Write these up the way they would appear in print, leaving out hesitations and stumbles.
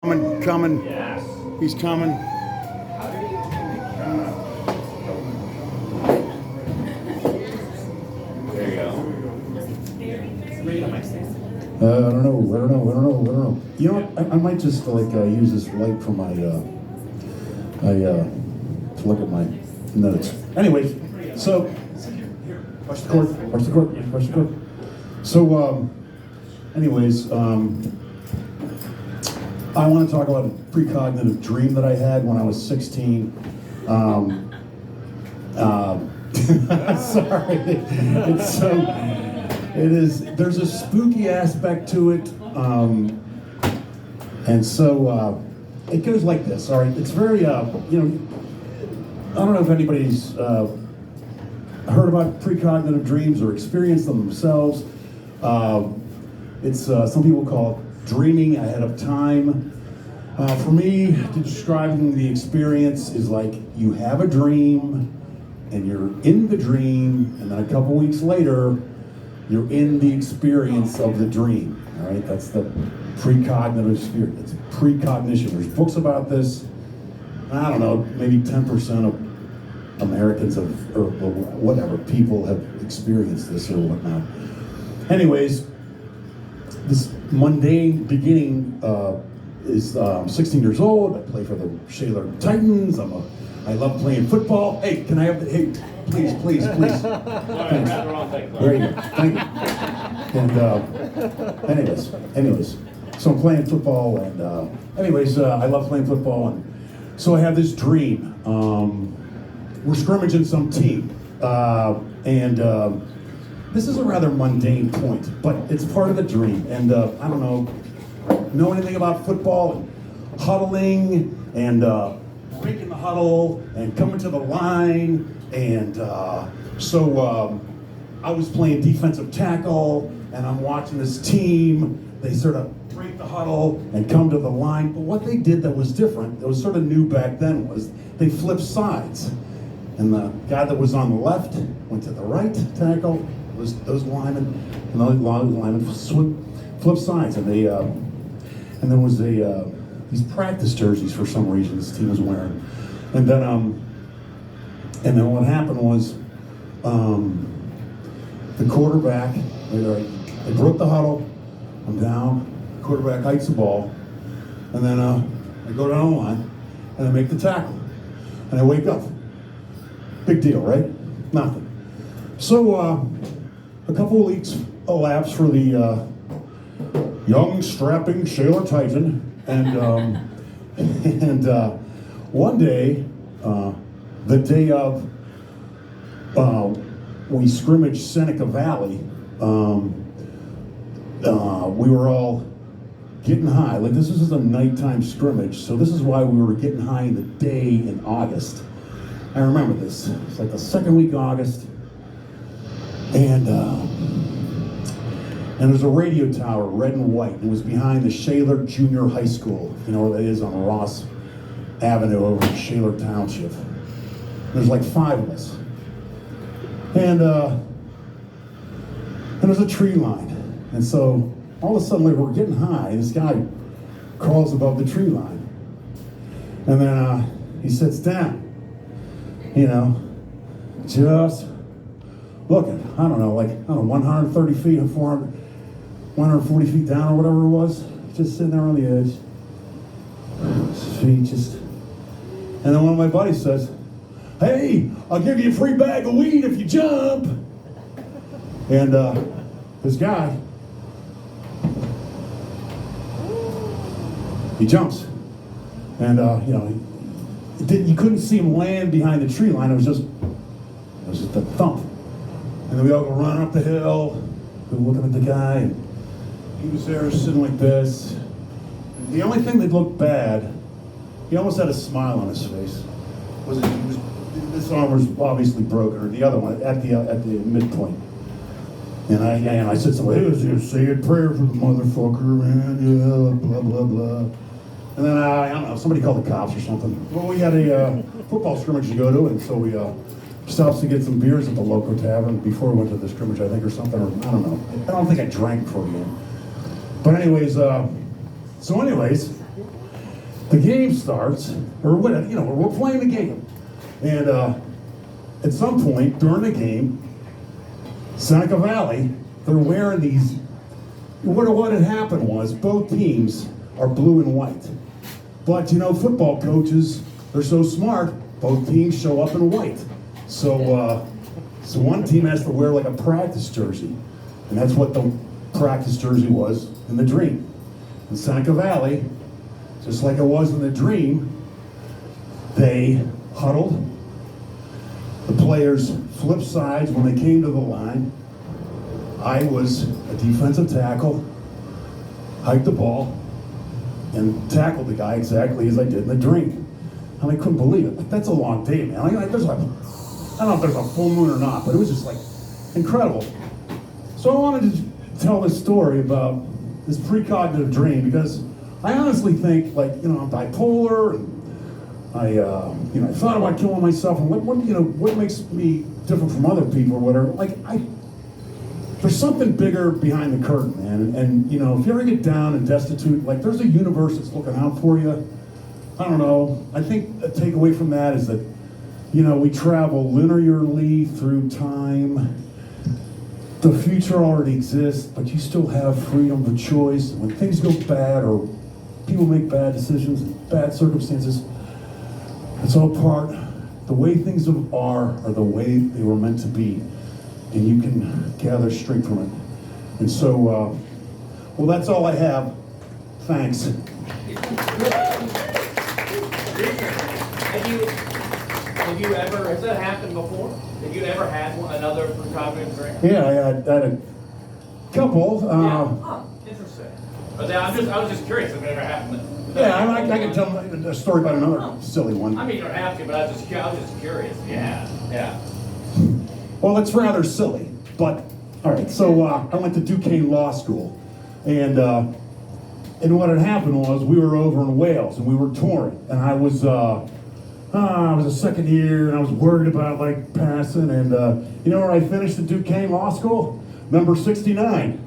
Coming. Yes. He's coming. There you go. I don't know. You know what? I might just use this light for my to look at my notes. Anyways, so watch the court. So, I want to talk about a precognitive dream that I had when I was 16. Sorry, there's a spooky aspect to it, and so it goes like this. All right, it's very I don't know if anybody's heard about precognitive dreams or experienced them themselves. It's some people call it dreaming ahead of time. For me, to describing the experience is like you have a dream and you're in the dream, and then a couple weeks later you're in the experience of the dream. All right, that's the precognitive sphere. It's precognition. There's books about this. I don't know, maybe 10% of Americans or whatever people have experienced this or whatnot. Anyways, this mundane beginning is 16 years old. I play for the Shaler Titans. I love playing football. Hey, can I have the, hey, please. Thanks. There you go. Thank you. And anyways, so I'm playing football, and I love playing football, and so I have this dream. We're scrimmaging some team, and this is a rather mundane point, but it's part of the dream. And I don't know anything about football and huddling and breaking the huddle and coming to the line. And so I was playing defensive tackle, and I'm watching this team. They sort of break the huddle and come to the line. But what they did that was different, that was sort of new back then, was they flipped sides. And the guy that was on the left went to the right tackle. Those linemen and those linemen flipped sides, and they and there was these practice jerseys for some reason this team was wearing, and then what happened was the quarterback, they broke the huddle. I'm down. The quarterback hikes the ball, and then I go down the line and I make the tackle, and I wake up. Big deal, right? Nothing. So a couple of weeks elapsed for the young, strapping Shaler Titan, and one day, the day of, we scrimmaged Seneca Valley. We were all getting high. Like, this is a nighttime scrimmage, so this is why we were getting high in the day in August. I remember this. It's like the second week of August, and there's a radio tower, red and white. It was behind the Shaler Junior High School. You know where that is, on Ross Avenue over in Shaler Township. There's like 5 of us, and there's a tree line. And so all of a sudden, like, we're getting high. This guy crawls above the tree line, and then he sits down. Just looking, I don't know, 130 feet or 140 feet down or whatever it was, just sitting there on the edge. His feet just, and then one of my buddies says, "Hey, I'll give you a free bag of weed if you jump." And this guy, he jumps, and you couldn't see him land behind the tree line. It was just a thump. And then we all go running up the hill, we're looking at the guy, and he was there sitting like this. The only thing that looked bad, he almost had a smile on his face, was this arm was obviously broken, or the other one at the midpoint. And I said something, "Hey, say a prayer for the motherfucker, man, yeah, blah, blah, blah." And then, I don't know, somebody called the cops or something. Well, we had a football scrimmage to go to, and so we stopped to get some beers at the local tavern before we went to the scrimmage, I think, or something, or I don't know. I don't think I drank before the game. But anyways, the game starts, or whatever, we're playing the game. And at some point during the game, Seneca Valley, they're wearing these, what had happened was both teams are blue and white. But football coaches, they're so smart, both teams show up in white. So one team has to wear like a practice jersey. And that's what the practice jersey was in the dream. In Seneca Valley, just like it was in the dream, they huddled. The players flipped sides when they came to the line. I was a defensive tackle, hiked the ball, and tackled the guy exactly as I did in the dream. And I couldn't believe it. That's a long day, man. I don't know if there's a full moon or not, but it was just like incredible. So I wanted to tell this story about this precognitive dream because I honestly think, I'm bipolar, and I thought about killing myself, and what makes me different from other people or whatever. There's something bigger behind the curtain, man. And if you ever get down and destitute, there's a universe that's looking out for you. I don't know. I think a takeaway from that is that, we travel linearly through time. The future already exists, but you still have freedom of choice. When things go bad or people make bad decisions in bad circumstances, it's all part. The way things are the way they were meant to be. And you can gather straight from it. And so, that's all I have. Thanks. Have you ever, has that happened before? Have you ever had another precognitive dream? Yeah, I had a couple. Interesting. But I was just curious if it ever happened. Yeah, I can tell a story about another silly one. I mean, you don't have to, but I was just curious. Yeah. Well, it's rather silly, but all right. So I went to Duquesne Law School, and what had happened was we were over in Wales and we were touring, and I was a second year, and I was worried about passing, and you know where I finished at Duquesne Law School? Number 69.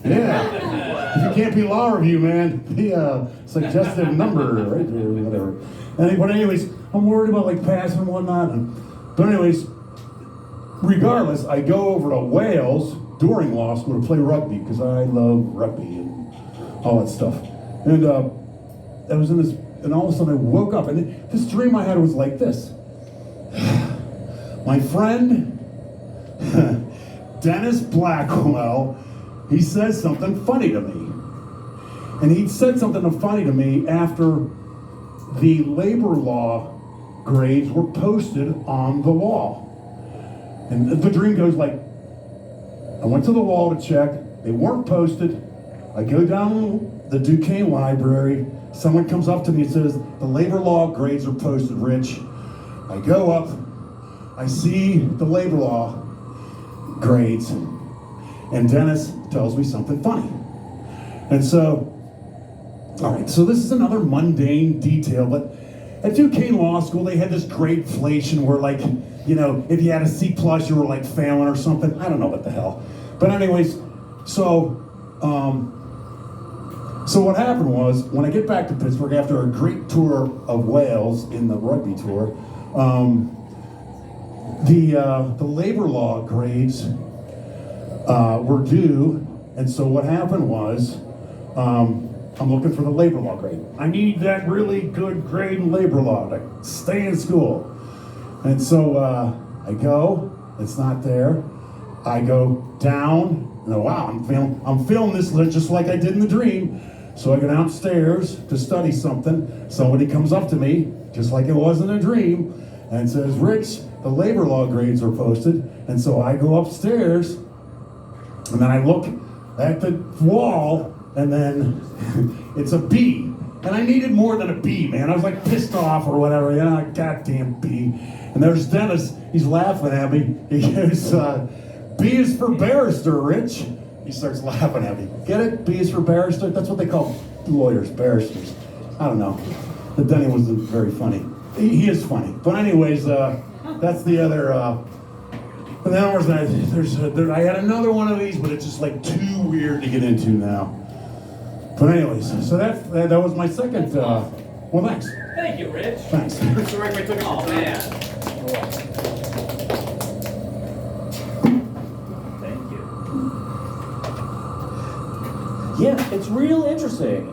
Yeah. If you can't be law review, man, be a suggestive number, right, or whatever. But anyways, I'm worried about passing and whatnot. But anyways, regardless, I go over to Wales during law school to play rugby because I love rugby and all that stuff. And I was in this, and all of a sudden I woke up, and this dream I had was like this. My friend, Dennis Blackwell, he says something funny to me. And he said something funny to me after the labor law grades were posted on the wall. And the dream goes like, I went to the wall to check, they weren't posted. I go down the Duquesne Library, someone comes up to me and says, the labor law grades are posted, Rich. I go up, I see the labor law grades, and Dennis tells me something funny. And so, all right, so this is another mundane detail, but at Duquesne Law School, they had this gradeflation where if you had a C+, you were failing or something. I don't know what the hell. But anyways, so what happened was, when I get back to Pittsburgh after a great tour of Wales in the rugby tour, the labor law grades were due, and so what happened was, I'm looking for the labor law grade. I need that really good grade in labor law to stay in school. And so I go, it's not there. I go down, and wow, I'm feeling this just like I did in the dream. So I go downstairs to study something. Somebody comes up to me, just like it was in a dream, and says, Rich, the labor law grades are posted. And so I go upstairs, and then I look at the wall, and then it's a B. And I needed more than a B, man. I was pissed off or whatever. Goddamn B. And there's Dennis. He's laughing at me. He goes, B is for barrister, Rich. He starts laughing at me. Get it? B is for barrister? That's what they call lawyers, barristers. I don't know. But Denny wasn't very funny. He is funny. But anyways, that's the other... and then I had another one of these, but it's just too weird to get into now. But anyways, so that was my second Well, thanks. Thank you, Rich. Thanks. Sorry we took it. Oh, man. Thank you. Yeah, it's real interesting.